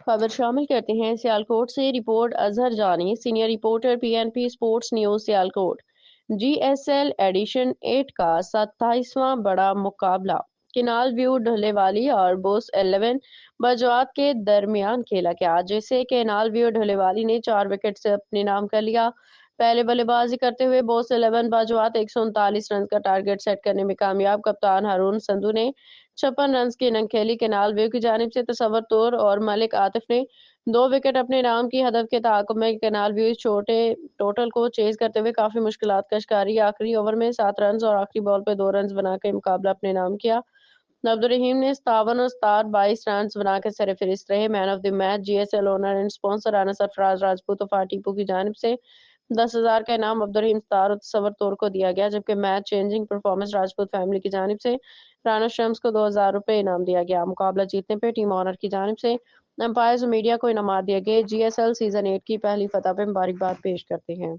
खबर शामिल करते हैं सियालकोट से। Report Azhar Jani, senior reporter PNP sports news Sialkot. GSL edition 8 का 27वां बड़ा मुकाबला किनाल व्यू ढलेवाली और बोस 11 बजवात के दरमियान खेला गया, जिसे केनाल व्यू ढलेवाली ने 4 विकेट से अपने नाम कर लिया। पहले बल्लेबाजी करते हुए बोस 11 बाजवात 139 रन का टारगेट सेट करने में कामयाब। कप्तान हारून संधू ने 56 रन की इनिंग खेली। केनाल व्यू की जानिब से तसव्वुर तौर और मलिक आतिफ ने 2 विकेट अपने नाम की। हदफ के ताक़ुब में केनाल व्यू छोटे टोटल को चेज करते हुए काफी मुश्किलात का शिकारी। आखिरी ओवर में 7 रन और आखिरी बॉल पर 2 रन बनाकर मुकाबला अपने नाम किया। अब्दुल रहीम ने 57 और स्टार 22 रन बनाकर सरफहरिस्त रहे। Man of the match GSL owner and sponsor Rana Sarfaraz Rajput और टीपू की जानिब से 10,000 का इनाम अब्दुल रहीम स्टार और तसव्वुर तौर को दिया गया, जबकि match changing performance Rajput family की जानिब से राना शम्स को 2,000 रुपये इनाम दिया गया। मुकाबला जीतने पर टीम ऑनर की जानिब से एम्पायर्स और मीडिया को इनामात दिए गए। जीएसएल सीजन 8 की पहली फतह पर मुबारकबाद पेश करते हैं।